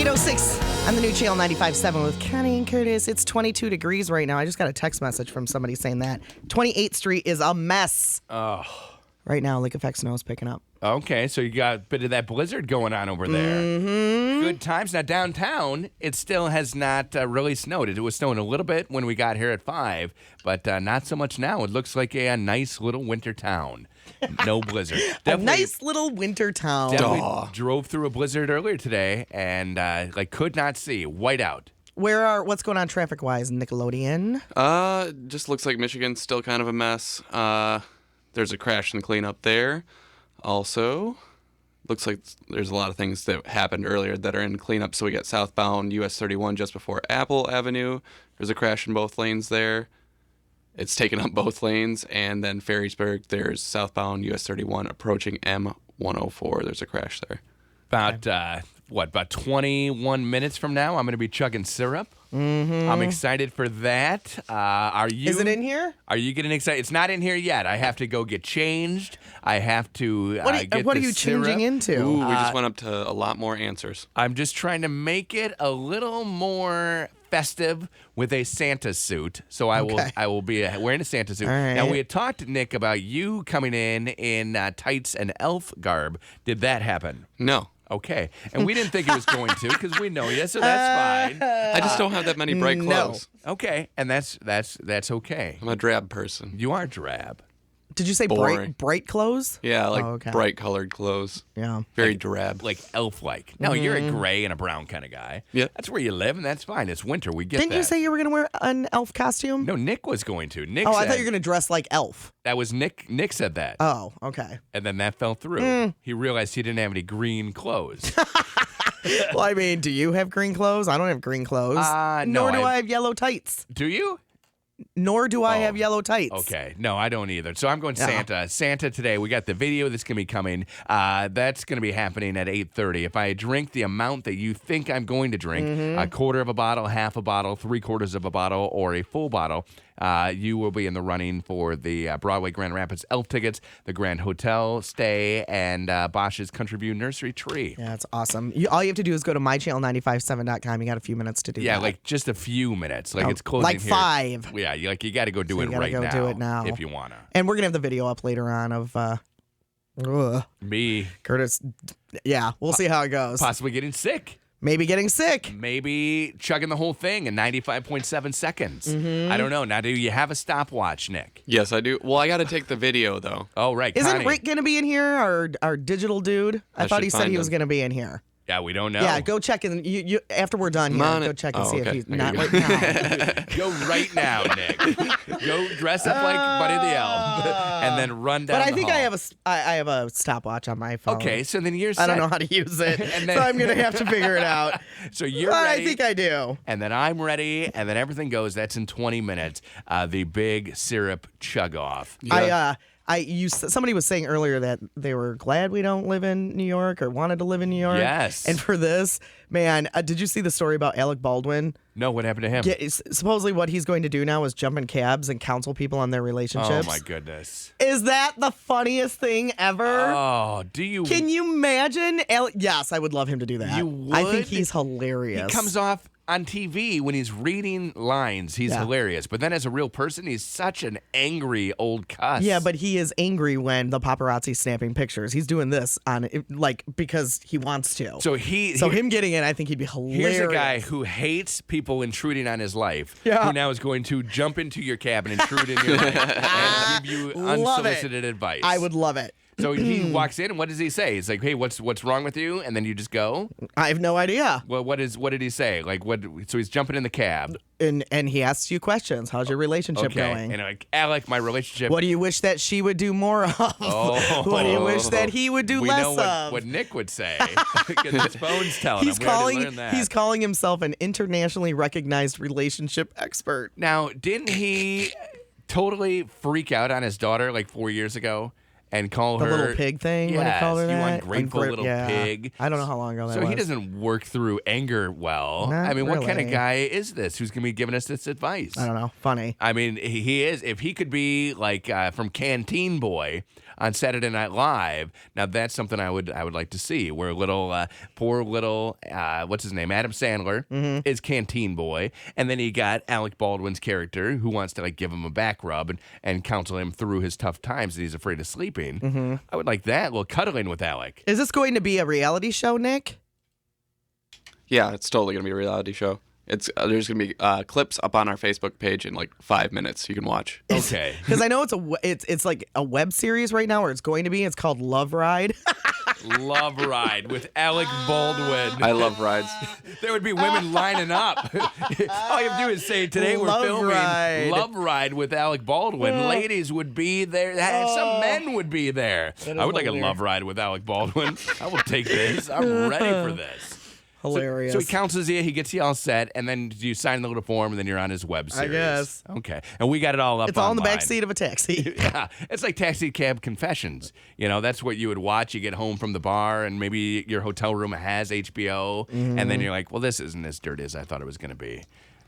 8:06 on the new Channel 95.7 with Connie and Curtis. It's 22 degrees right now. I just got a text message from somebody saying that 28th Street is a mess. Oh. Right now, lake effect snow is picking up. Okay, so you got a bit of that blizzard going on over there. Mm-hmm. Good times. Now, downtown, it still has not really snowed. It was snowing a little bit when we got here at 5, but not so much now. It looks like a nice little winter town. No blizzard. A nice little winter town. Definitely drove through a blizzard earlier today and could not see. Whiteout. What's going on traffic-wise, Nickelodeon? Just looks like Michigan's still kind of a mess. There's a crash and cleanup there. Also, looks like there's a lot of things that happened earlier that are in cleanup. So we got southbound US 31 just before Apple Avenue. There's a crash in both lanes there. It's taken up both lanes. And then Ferrysburg, there's southbound US 31 approaching M104. There's a crash there. About 21 minutes from now, I'm going to be chugging syrup. Mm-hmm. I'm excited for that. Are you? Is it in here? Are you getting excited? It's not in here yet. I have to go get changed. I have to What are you changing into? Ooh, we just went up to a lot more answers. I'm just trying to make it a little more festive with a Santa suit. So I will be wearing a Santa suit. Right. Now, we had talked, Nick, about you coming in tights and elf garb. Did that happen? No. Okay. And we didn't think it was going to because we know you, so that's fine. I just don't have that many bright clothes. Okay. And that's okay. I'm a drab person. You are drab. Did you say bright clothes? Yeah, bright colored clothes. Yeah. Very drab. Like elf-like. No, you're a gray and a brown kind of guy. Yeah. That's where you live, and that's fine. It's winter. We get that. Didn't you say you were going to wear an elf costume? No, Nick was going to. Nick I said, thought you were going to dress like elf. That was Nick. Nick said that. Oh, okay. And then that fell through. He realized he didn't have any green clothes. Well, I mean, do you have green clothes? I don't have green clothes. No, Nor do I have yellow tights. Do you? Nor do I have yellow tights. Okay. No, I don't either. So I'm going Santa. Santa today. We got the video that's going to be coming. That's going to be happening at 8:30. If I drink the amount that you think I'm going to drink, a quarter of a bottle, half a bottle, 3/4 of a bottle, or a full bottle, you will be in the running for the Broadway Grand Rapids Elf tickets, the Grand Hotel stay, and Bosch's Country View Nursery Tree. Yeah, that's awesome. All you have to do is go to mychannel957.com. You got a few minutes to do that. Yeah, like just a few minutes. Like it's closing like here. 5. Yeah, you got to go do it right now. Do it now if you want to. And we're going to have the video up later on of Me. Curtis. Yeah, we'll see how it goes. Possibly getting sick. Maybe getting sick. Maybe chugging the whole thing in 95.7 seconds. I don't know. Now, do you have a stopwatch, Nick? Yes, I do. Well, I got to take the video, though. Oh, right. Isn't Connie. Rick going to be in here, our digital dude? I thought he said he was going to be in here. Yeah, we don't know. Yeah, go check in. You after we're done here, go check and see if he's not right now. Go right now, Nick. Go dress up like Buddy the Elf, and then run down. But I the think hall. I have a stopwatch on my phone. Okay, so then you're set. I don't know how to use it, And then- so I'm gonna have to figure it out. So you're ready. I think I do. And then I'm ready, and then everything goes. That's in 20 minutes. The big syrup chug off. Yeah. Somebody was saying earlier that they were glad we don't live in New York or wanted to live in New York. Yes. And for this, man, did you see the story about Alec Baldwin? No, what happened to him? Yeah, supposedly what he's going to do now is jump in cabs and counsel people on their relationships. Oh my goodness. Is that the funniest thing ever? Oh, do you? Can you imagine? Yes, I would love him to do that. You would? I think he's hilarious. He comes off on TV when he's reading lines. He's hilarious. But then as a real person, he's such an angry old cuss. Yeah, but he is angry when the paparazzi's snapping pictures. He's doing this because he wants to. So him getting in, I think he'd be hilarious. Here's a guy who hates people intruding on his life, Yeah. who now is going to jump into your cabin, intrude in your life, and give you unsolicited advice. I would love it. So he walks in, and what does he say? He's like, "Hey, what's wrong with you?" And then you just go. I have no idea. Well, what did he say? Like what? So he's jumping in the cab, And he asks you questions. How's your relationship going? And like, Alec, my relationship. What do you wish that she would do more of? What do you wish that he would do we less know of? what Nick would say because his phone's telling him. We already learned that. He's calling himself an internationally recognized relationship expert. Now, didn't he totally freak out on his daughter like 4 years ago? And call her the little pig thing when he called her you that. ungrateful little pig. I don't know how long ago that was. So he doesn't work through anger well. Not I mean, what kind of really. guy is this who's going to be giving us this advice? I don't know. Funny. I mean, he is. If he could be like from Canteen Boy on Saturday Night Live. Now that's something I would like to see. Where poor little what's his name, Adam Sandler is Canteen Boy, and then you got Alec Baldwin's character who wants to like give him a back rub and counsel him through his tough times that he's afraid of sleeping. I would like that, a little cuddling with Alec. Is this going to be a reality show, Nick? Yeah, it's totally gonna be a reality show. It's there's gonna be clips up on our Facebook page in like 5 minutes you can watch. Okay. Because I know it's like a web series right now, or it's going to be. It's called Love Ride. Love Ride with Alec Baldwin. I love rides. There would be women lining up. All you have to do is say, today we're Love filming Ride. Love Ride with Alec Baldwin. Ladies would be there. Some men would be there. I would like a Love Ride with Alec Baldwin. I will take this. I'm ready for this. Hilarious. So he counsels you, he gets you all set, and then you sign the little form, and then you're on his web series. I guess. Okay. And we got it all up It's all in the online. back seat of a taxi. Yeah, it's like Taxi Cab Confessions. You know, that's what you would watch. You get home from the bar, and maybe your hotel room has HBO, and then you're like, well, this isn't as dirty as I thought it was going to be.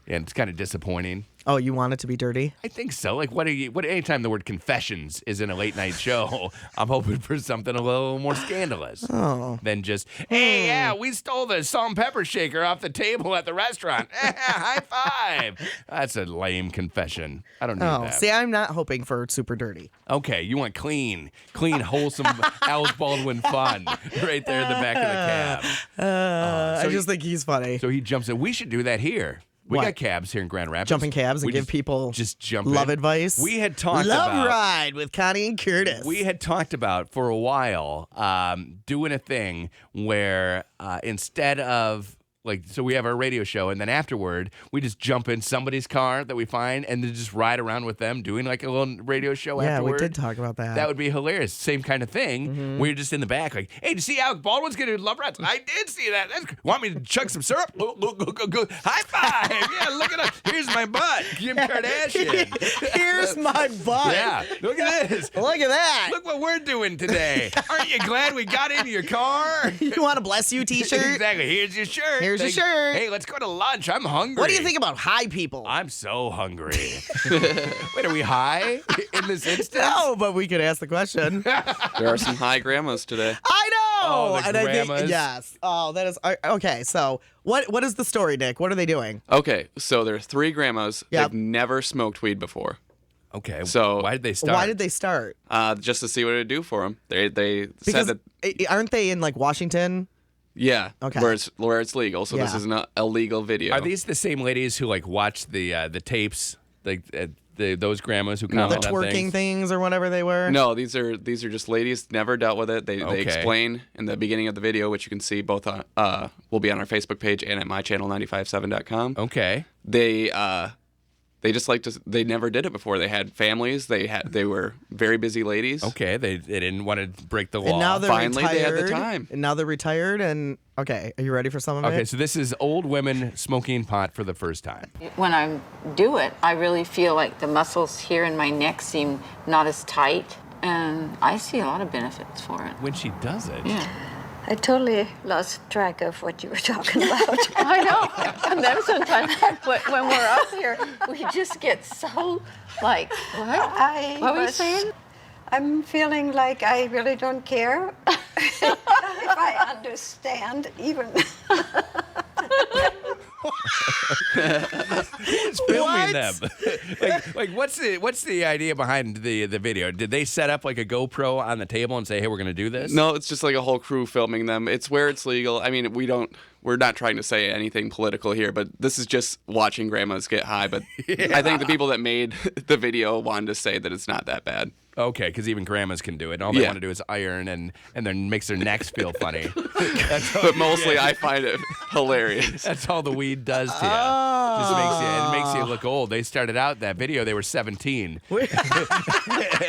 And it's kind of disappointing. Oh, you want it to be dirty? I think so. Like, anytime the word confessions is in a late night show, I'm hoping for something a little more scandalous than just, hey, yeah, we stole the salt and pepper shaker off the table at the restaurant. High five. That's a lame confession. I don't need that. See, I'm not hoping for super dirty. Okay, you want clean, wholesome Alec Baldwin fun right there in the back of the cab. I just think he's funny. So he jumps in. We should do that here. We What? got cabs here in Grand Rapids. Jumping cabs and We give people just jump love in. advice. We had talked Love about Ride with Connie and Curtis. We had talked about for a while doing a thing where instead of so we have our radio show, and then afterward we just jump in somebody's car that we find and then just ride around with them doing like a little radio show yeah, afterward. we did talk about that. That would be hilarious. Same kind of thing. We're just in the back, like, hey, did you see Alec Baldwin's gonna do Love Rides? I did see that. Want me to chug some syrup? Go. High five. Yeah, look at us. Here's my butt. Kim Kardashian. Here's my butt. Yeah, look at this. Look at that. Look what we're doing today. Aren't you glad we got into your car? You want a bless you t-shirt? Exactly. Here's your shirt. Here's your shirt. Hey, let's go to lunch. I'm hungry. What do you think about high people? I'm so hungry. Wait, are we high in this instance? No, but we could ask the question. There are some high grandmas today. I know. Oh, the and I grandmas? think yes. Oh, that is okay. So what is the story, Nick? What are they doing? Okay, so there are 3 grandmas. Yep. They've never smoked weed before. Okay. So- why did they start? Why did they start? Just to see what it would do for them. They Because said that, aren't they in like Washington? yeah, Okay. where it's legal. So this Yeah. is an illegal video. Are these the same ladies who like watch the tapes, like those grandmas who comment The on twerking things or whatever they were? No, these are just ladies never dealt with it. They Okay. explain in the beginning of the video, which you can see both on will be on our Facebook page and at mychannel957.com. Okay. They just like to. They never did it before. They had families. They were very busy ladies. Okay. They didn't want to break the law. And now they're Finally, they had retired. the time. And now they're retired. And okay, are you ready for some of Okay, it? so this is old women smoking pot for the first time. When I do it, I really feel like the muscles here in my neck seem not as tight, and I see a lot of benefits for it. When she does it. Yeah. I totally lost track of what you were talking about. I know. And then sometimes when we're up here, we just get so like, what? What were you saying? I'm feeling like I really don't care if I understand even. Who's filming What? them? like what's the idea behind the video? Did they set up like a GoPro on the table and say, hey, we're gonna do this? No, it's just like a whole crew filming them. It's where it's legal. I mean, we're not trying to say anything political here, but this is just watching grandmas get high. But I think the people that made the video wanted to say that it's not that bad. Okay, because even grandmas can do it. All they Yeah. want to do is iron and then makes their necks feel funny. That's all, But mostly, I find it hilarious. that's all the weed does to you. Just makes you look old. They started out that video, they were 17. and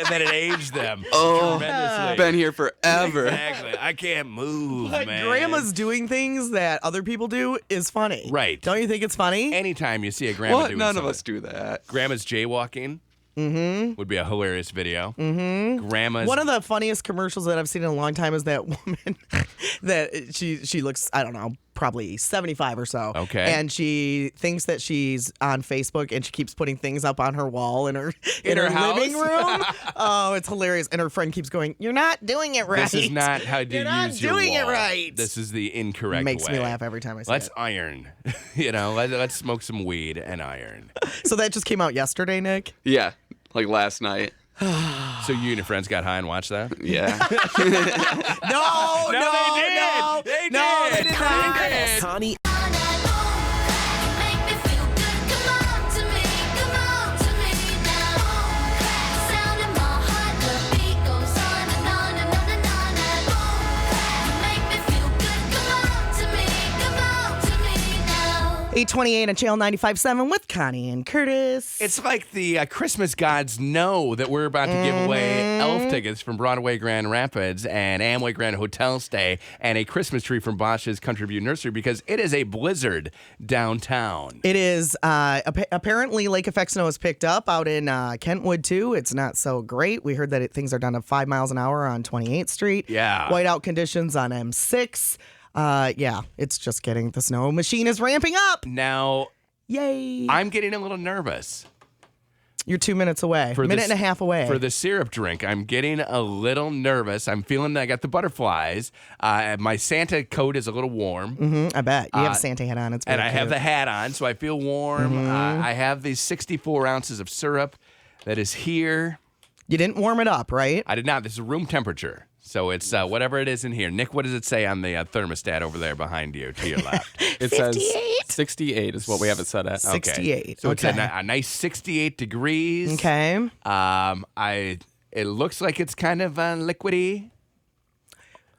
then it aged them tremendously. Been here forever. Exactly. I can't move, But man. grandma's doing things that other people do is funny. Right. Don't you think it's funny? Anytime you see a grandma What? doing None something. of us do that. Grandma's jaywalking. would be a hilarious video. Grandma's. One of the funniest commercials that I've seen in a long time is that woman that she looks, I don't know, probably 75 or so. Okay. And she thinks that she's on Facebook and she keeps putting things up on her wall in her house? living room. Oh, it's hilarious. And her friend keeps going, "You're not doing it right. This is not how to You're not use your doing it wall. right." This is the incorrect Makes way. me laugh every time I see Let's it. iron. Let's smoke some weed and iron. So that just came out yesterday, Nick? Yeah, like last night. So you and your friends got high and watched that? Yeah. No, No, they did. no. They No, did. they did not. Connie $8:28 on Channel 95.7 with Connie and Curtis. It's like the Christmas gods know that we're about to give away elf tickets from Broadway Grand Rapids and Amway Grand Hotel Stay and a Christmas tree from Bosch's Country View Nursery because it is a blizzard downtown. It is apparently lake effect snow is picked up out in Kentwood too. It's not so great. We heard that things are down to 5 miles an hour on 28th Street. Yeah. Whiteout conditions on M6. Yeah, it's just getting, the snow machine is ramping up. Now, Yay. I'm getting a little nervous. You're 2 minutes away. Minute and a half away. For the syrup drink, I'm getting a little nervous. I'm feeling that I got the butterflies. My Santa coat is a little warm. I bet. You have a Santa hat on. It's very And I have cute. the hat on, so I feel warm. I have these 64 ounces of syrup that is here. You didn't warm it up, right? I did not. This is room temperature. So it's whatever it is in here. Nick, what does it say on the thermostat over there behind you to your left? It says 68 is what we have it set at. 68. So it's Okay. a nice 68 degrees. Okay. It looks like it's kind of liquidy.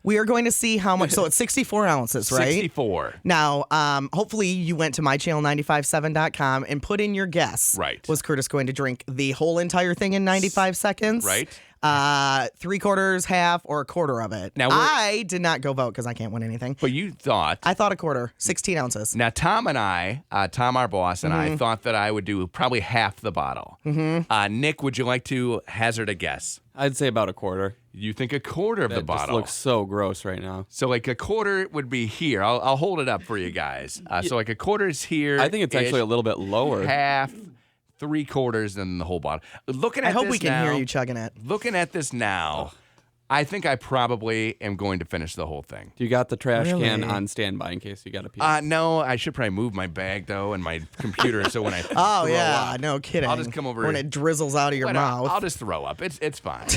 We are going to see how much. So it's 64 ounces, right? 64. Now, hopefully you went to mychannel957.com and put in your guess. Right. Was Curtis going to drink the whole entire thing in 95 seconds? Right. 3/4, half, or a quarter of it. Now, I did not go vote because I can't win anything. But you thought. I thought a quarter, 16 ounces. Now, Tom and I, Tom, our boss, and I thought that I would do probably half the bottle. Nick, would you like to hazard a guess? I'd say about a quarter. You think a quarter of the That just bottle. looks so gross right now. So like a quarter would be here. I'll hold it up for you guys. So like a quarter is here. I think it's actually a little bit lower. half, 3/4, and the whole bottle. Looking at I hope this we can now, hear you chugging it. Looking at this now, I think I probably am going to finish the whole thing. You got the trash can Really? on standby in case you got a pee. No, I should probably move my bag though and my computer so when I Oh, throw yeah. up, No kidding. I'll just come over when it drizzles out of your mouth. I'll just throw up. It's fine.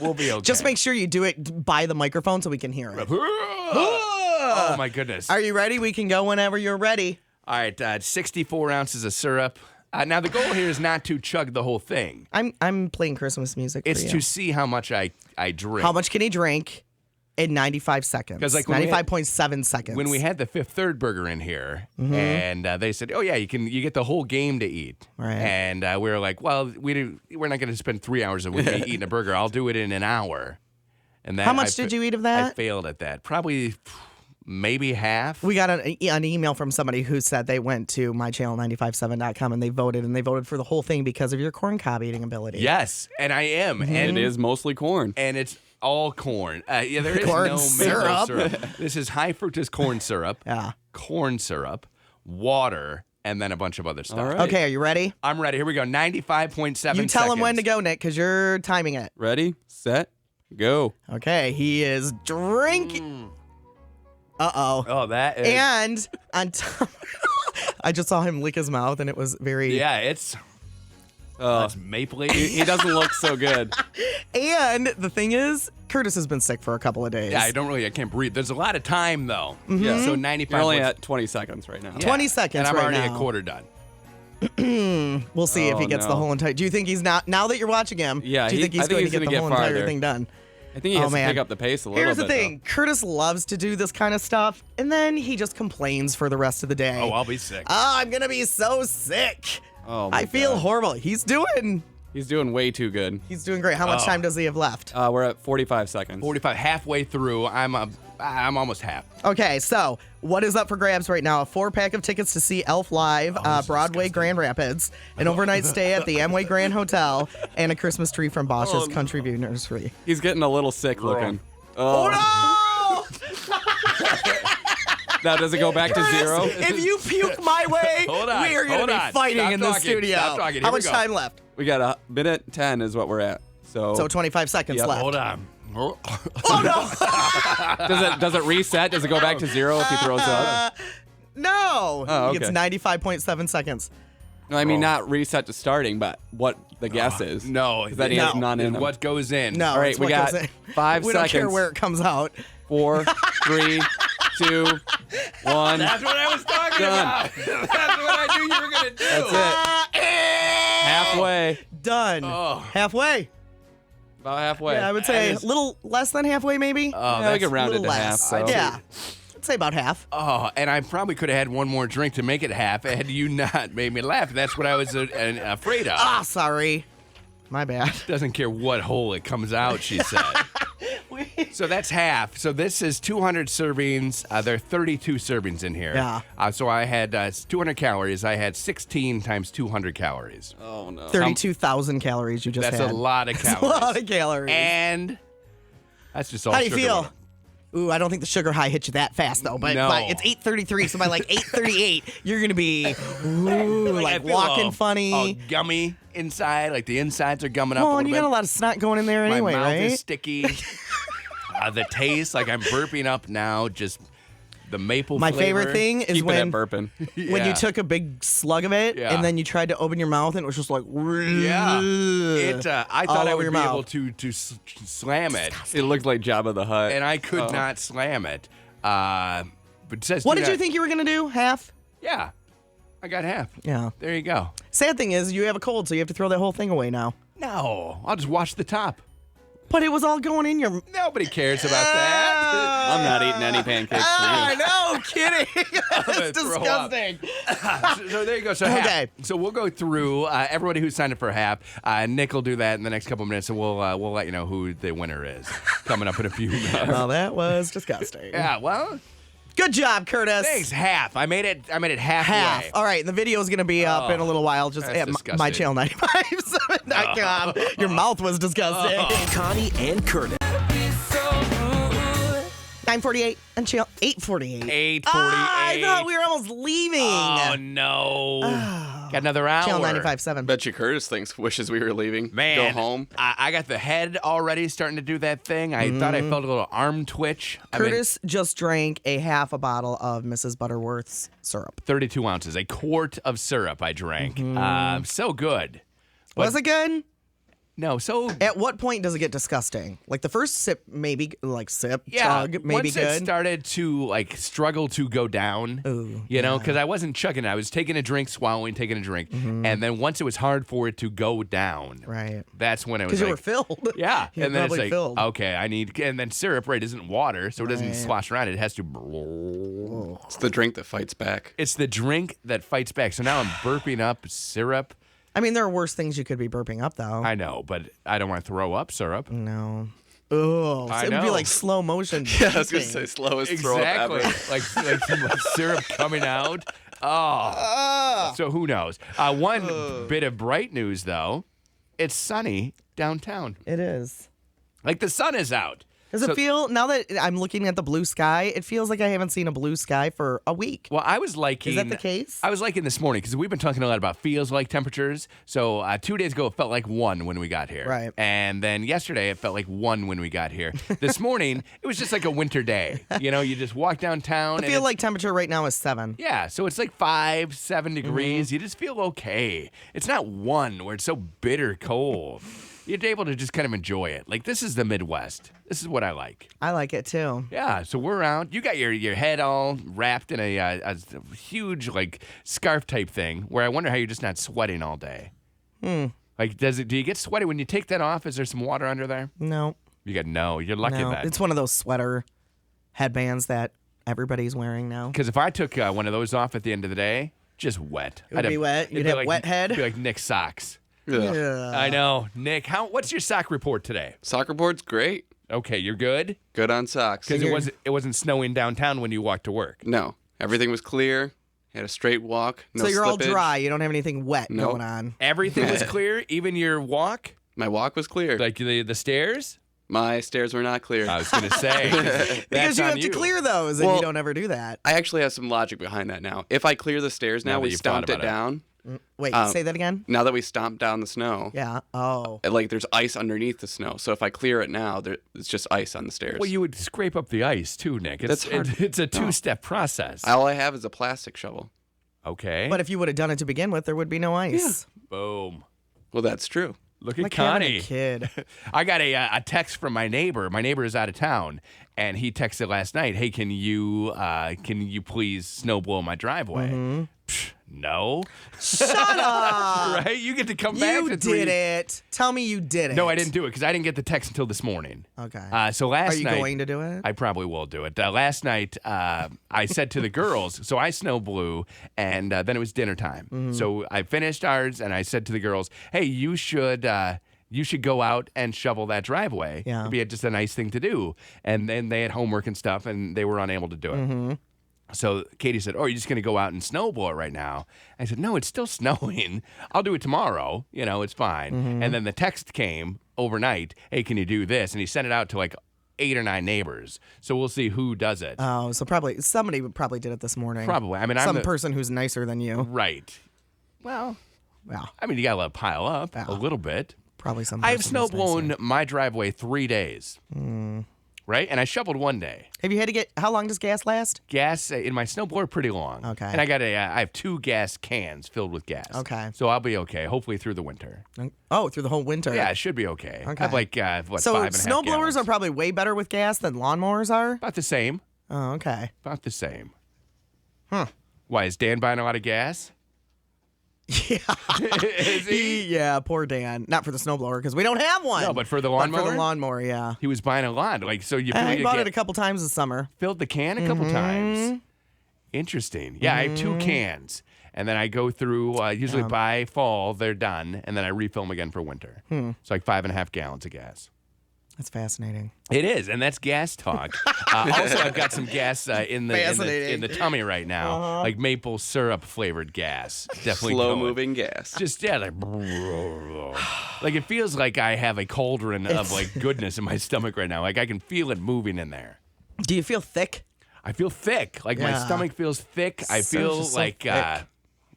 We'll be okay. Just make sure you do it by the microphone so we can hear it. Oh my goodness. Are you ready? We can go whenever you're ready. All right, 64 ounces of syrup. Now the goal here is not to chug the whole thing. I'm playing Christmas music for It's you. to see how much I drink. How much can he drink in 95 seconds? 'Cause, like, when we had- 95.7 seconds. When we had the Fifth Third burger in here, and they said, "Oh yeah, you get the whole game to eat," Right. and we were like, "Well, we're not going to spend 3 hours with me eating a burger. I'll do it in an hour." And that How much did you eat of that? I failed at that. Probably maybe half. We got an email from somebody who said they went to mychannel957.com and they voted for the whole thing because of your corn cob eating ability. Yes, and I am, and it is mostly corn. and it's all corn. Yeah, there is Corn no syrup. maple syrup. This is high fructose corn syrup. Yeah. Corn syrup, water, and then a bunch of other stuff. All right. Okay, are you ready? I'm ready. Here we go. 95.7 You tell him seconds. when to go, Nick, because you're timing it. Ready, set, go. Okay, he is drinking. Uh-oh. Oh, that is. And on top, I just saw him lick his mouth, and it was very. Yeah, it's mapley. He doesn't look so good. And the thing is, Curtis has been sick for a couple of days. Yeah, I can't breathe. There's a lot of time, though. Yeah. So 95. You're only at 20 seconds right now. Yeah. 20 seconds And I'm right already now. a quarter done. We'll see if he Oh, gets the no. whole entire. Do you think he's not? Now that you're watching him, Yeah, do you think he's I think going he's to get gonna the get whole entire farther. thing done? I think he has to man. pick up the pace a little Here's bit. the thing: Curtis loves to do this kind of stuff, and then he just complains for the rest of the day. Oh, I'll be sick. I'm gonna be so sick. Oh, my I feel God. horrible. He's doing way too good. great. How much time does he have left? We're at 45 seconds. 45, halfway through. I'm I'm almost half. Okay, so what is up for grabs right now? A 4-pack of tickets to see Elf live, Broadway, Grand Rapids, an overnight stay at the Amway Grand Hotel, and a Christmas tree from Bosch's Country View Nursery. He's getting a little sick looking. Oh no! Now, does it go back to zero? If you puke my way, Hold on, we are going to be fighting Stop in the talking, studio. stop talking. Here How we much go. time left? We got a minute 10 is what we're at. So 25 seconds Yep. left. Hold on. Oh no! Does it reset? Does it go back to zero if he throws up? No. Oh, He gets okay. 95.7 seconds. No, I mean not reset to starting, but what the guess is. No. 'Cause that he has No. none in him. What goes in? No. All right, it's we what got goes in. 5 We don't care seconds. where it comes out. 4, 3, 2, 1. That's what I was talking Done. about. That's what I knew you were going to do. That's it. Halfway. Done. Oh. Halfway. About halfway. Yeah, I would say is- a little less than halfway, maybe. Yeah, we can round it little to half. less. So. Yeah. I'd say about half. Oh, and I probably could have had one more drink to make it half had you not made me laugh. That's what I was afraid of. Ah, sorry. My bad. Doesn't care what hole it comes out, she said. So that's half. So this is 200 servings. There are 32 servings in here. Yeah. So I had 200 calories. I had 16 times 200 calories. Oh, no. 32,000 calories you just That's had. a lot of That's calories. a lot of calories. And that's just all How do you sugar feel? water. Ooh, I don't think the sugar high hit you that fast though. But, No. but it's 8:33, so by like 8:38, you're gonna be like I feel walking all funny. gummy inside. Like the insides are gumming up Well, a and little you bit. got a lot of snot going in there My anyway, mouth right? is sticky. The taste, like I'm burping up now, just the maple My flavor. favorite thing is Keep it when at burping. when Yeah. you took a big slug of it Yeah. and then you tried to open your mouth and it was just like Yeah. It. I all thought I over would your be mouth. able to slam it, It looked like Jabba the Hutt. and I could not slam it. But it says What do did you not- think you were gonna do? Half? Yeah, I got half. Yeah. There you go. Sad thing is you have a cold, so you have to throw that whole thing away now. No, I'll just wash the top. But it was all going in your. Nobody cares about that. I'm not eating any pancakes for Ah, you. no, kidding. gonna That's throw up. disgusting. So there you go. So Okay. half. So we'll go through everybody who signed up for half. Nick will do that in the next couple minutes, and we'll let you know who the winner is coming up in a few minutes. Well, that was disgusting. Yeah. Well, Good job, Curtis. thanks. Half. I made it halfway. Half. All right, the video is going to be up in a little while. Just that's at disgusting. my channel 95.com. Your mouth was disgusting. Connie and Curtis. 9:48 and channel 8:48. 8:48. I thought we were almost leaving. Oh no! Got another hour. Channel 95.7. Bet you Curtis wishes we were leaving. Man, Go home. I got the head already starting to do that thing. I thought I felt a little arm twitch. I mean, Curtis just drank a half a bottle of Mrs. Butterworth's syrup. 32 ounces, a quart of syrup I drank. So good. Was it good? No, so At what point does it get disgusting? Like the first sip, maybe like sip, yeah. chug, maybe once good. it started to like struggle to go down, you know, because I wasn't chugging it. I was taking a drink, swallowing, taking a drink, and then once it was hard for it to go down, Right. that's when it was Because you like, were filled. yeah, You were and then it's probably like, filled. okay, I need, and then syrup, right, isn't water, so it doesn't Right. slosh around. It has to. It's the drink that fights back. It's the drink that fights back. So now I'm burping up syrup. I mean, there are worse things you could be burping up, though. I know, but I don't want to throw up syrup. No. Oh, I it would be know. like slow motion. Yeah, I was going to eating. say slowest throw up Exactly, ever. like some syrup coming out. Oh, so who knows? One bit of bright news though, it's sunny downtown. It is. Like the sun is out. Does So- it feel, now that I'm looking at the blue sky, it feels like I haven't seen a blue sky for a week. Well, I was liking. Is that the case? I was liking this morning because we've been talking a lot about feels like temperatures. So 2 days ago, it felt like 1 when we got here. Right. And then yesterday, it felt like 1 when we got here. This morning, it was just like a winter day. You know, you just walk downtown. I and feel it's- like temperature right now is 7. Yeah, so it's like 5, 7 Mm-hmm. degrees. You just feel okay. It's not 1 where it's so bitter cold. You're able to just kind of enjoy it. Like, this is the Midwest. This is what I like. I like it too. Yeah, so we're out. You got your head all wrapped in a huge, like, scarf type thing where I wonder how you're just not sweating all day. Like, do you get sweaty when you take that off? Is there some water under there? No. You're lucky No. then. It's one of those sweater headbands that everybody's wearing now. Because if I took one of those off at the end of the day, just wet. It would be wet? You'd it'd be have like, wet head? It'd be like Nick's socks. Yeah. Yeah. I know. Nick, what's your sock report today? Soccer board's great. Okay, you're good? Good on socks. Because it wasn't snowing downtown when you walked to work. No, everything was clear. Had a straight walk. No So you're all slippage. dry. You don't have anything wet Nope. going on. Everything was clear, even your walk? My walk was clear. Like the stairs? My stairs were not clear. I was going to say. Because that's you on have to clear those, and Well- you don't ever do that. I actually have some logic behind that now. If I clear the stairs Now now, that we you've thought stomped it about it. down. Wait, say that again? Now that we stomped down the snow, Yeah. Oh. like there's ice underneath the snow. So if I clear it now, it's just ice on the stairs. Well, you would scrape up the ice too, Nick. That's hard. It's a two-step process. All I have is a plastic shovel. Okay. But if you would have done it to begin with, there would be no ice. Boom. Well, that's true. Look at Like having Connie. a kid. I got a text from my neighbor. My neighbor is out of town, and he texted last night, "Hey, can you please snow blow my driveway?" Psh, no. Shut up. Right? You get to come back You to did it. Tell me you did it. No, I didn't do it because I didn't get the text until this morning. Okay. So last Are you night, going to do it? I probably will do it. Last night, I said to the girls, so I snow blew, and then it was dinner time. Mm-hmm. So I finished ours, and I said to the girls, "Hey, you should go out and shovel that driveway. Yeah. It'd be just a nice thing to do." And then they had homework and stuff, and they were unable to do it. Mm-hmm. So Katie said, "Oh, you're just going to go out and snow blow it right now?" I said, "No, it's still snowing. I'll do it tomorrow. It's fine." Mm-hmm. And then the text came overnight, "Hey, can you do this?" And he sent it out to like 8 or 9 neighbors. So we'll see who does it. Oh, so probably somebody probably did it this morning. Probably. I mean, some I'm person who's nicer than you. right. Well, Wow. I mean, you got to let it pile up Yeah. a little bit. Probably some. I've person snow who's nicer. blown my driveway 3 days. Right? And I shoveled 1 day. Have you had to get? How long does gas last? Gas in my snowblower pretty long. Okay. And I have 2 gas cans filled with gas. Okay. So I'll be okay, hopefully through the winter. Oh, through the whole winter. Yeah, it should be okay. I Okay. have like, what, So 5.5 snowblowers gallons. are probably way better with gas than lawnmowers are. About the same. Oh, okay. About the same. Huh. Why, is Dan buying a lot of gas? Yeah. Is he? Yeah, poor Dan. Not for the snowblower because we don't have one. No, but for the But lawnmower? for the lawnmower, yeah. He was buying a lot. Like, so you I bought it get- a couple times this summer. filled the can a couple times. Interesting. Yeah, I have 2 cans. And then I go through, usually by fall, they're done. And then I refill them again for winter. It's like 5.5 gallons of gas. That's fascinating. It is, and that's gas talk. Also, I've got some gas in the tummy right now, like maple syrup flavored gas. Definitely Slow going. moving gas. Just like it feels like I have a cauldron of like goodness in my stomach right now. Like I can feel it moving in there. Do you feel thick? I feel thick. Like my Yeah. stomach feels thick. I So feel just so like thick.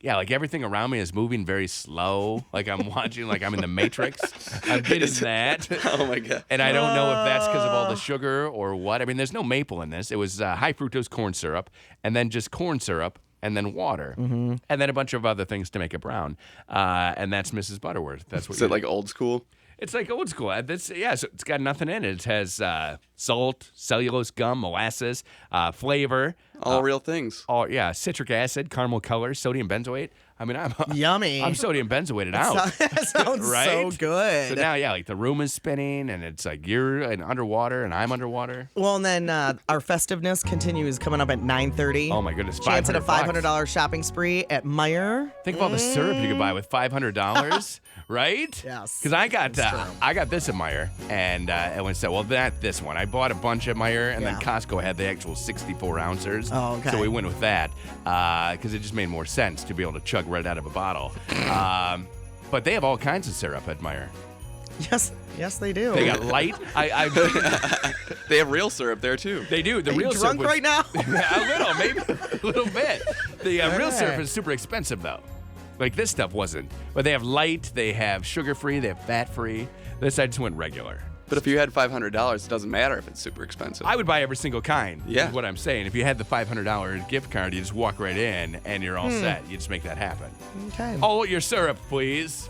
yeah, like everything around me is moving very slow. Like I'm watching, like I'm in the Matrix. I'm getting that. Oh my god. And I don't know if that's because of all the sugar or what. I mean, there's no maple in this. It was high fructose corn syrup, and then just corn syrup, and then water, and then a bunch of other things to make it brown. And that's Mrs. Butterworth. That's what. Is it like old school? It's like old school. So it's got nothing in it. It has salt, cellulose gum, molasses, flavor. All real things. Citric acid, caramel color, sodium benzoate. I mean, I'm Yummy. I'm sodium benzoated out. That sounds right? so good. So now, like the room is spinning, and it's like you're underwater, and I'm underwater. Well, and then our festiveness continues coming up at 9:30. Oh my goodness, Chance at a $500. $500 shopping spree at Meyer. Think of all the syrup you could buy with $500, right? Yes, Because I got this at Meijer, and everyone said, well, not this one. I bought a bunch at Meijer, and then Yeah. Costco had the actual 64 ounces. Oh, okay. So we went with that because it just made more sense to be able to chug right out of a bottle. But they have all kinds of syrup at Meijer. Yes, they do. They got light. They have real syrup there too. They do. The Are you real drunk syrup was- right now? A little, maybe a little bit. The real syrup Okay. is super expensive though. Like this stuff wasn't. But they have light, they have sugar-free, they have fat-free. This I just went regular. But if you had $500, it doesn't matter if it's super expensive. I would buy every single kind. Yeah. Is what I'm saying. If you had the $500 gift card, you just walk right in and you're all set. You just make that happen. Okay. All your syrup, please.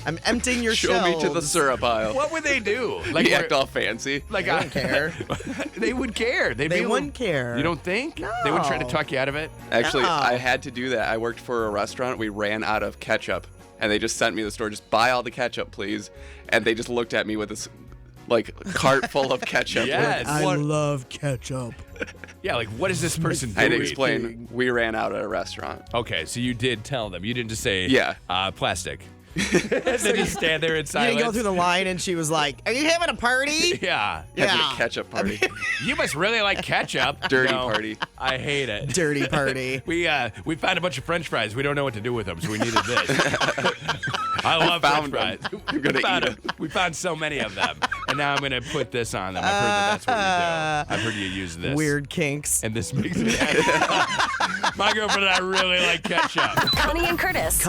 I'm emptying your Show me to the shelves. syrup aisle. What would they do? You we're- act all fancy. like They don't care. They would care. They wouldn't care. You don't think? They would try to talk you out of it? Actually, No. I had to do that. I worked for a restaurant. We ran out of ketchup, and they just sent me to the store. Just buy all the ketchup, please. And they just looked at me with this, like, cart full of ketchup. Yes. I What- love ketchup. Yeah, like what is this person I had doing? to explain. We ran out at a restaurant. Okay, so you did tell them. You didn't just say, Yeah. plastic. And then you stand there in You silence. didn't go through the line, and she was like, "Are you having a party?" Yeah. Having a ketchup party. You must really like ketchup. Dirty No, party. I hate it. Dirty party. We found a bunch of French fries. We don't know what to do with them, so we needed this. I love French found fries. them. I'm gonna eat them. We found so many of them, and now I'm gonna put this on them. I've heard that's what you do. I've heard you use this. Weird kinks. And this makes me happy. My girlfriend and I really like ketchup. Connie and Curtis.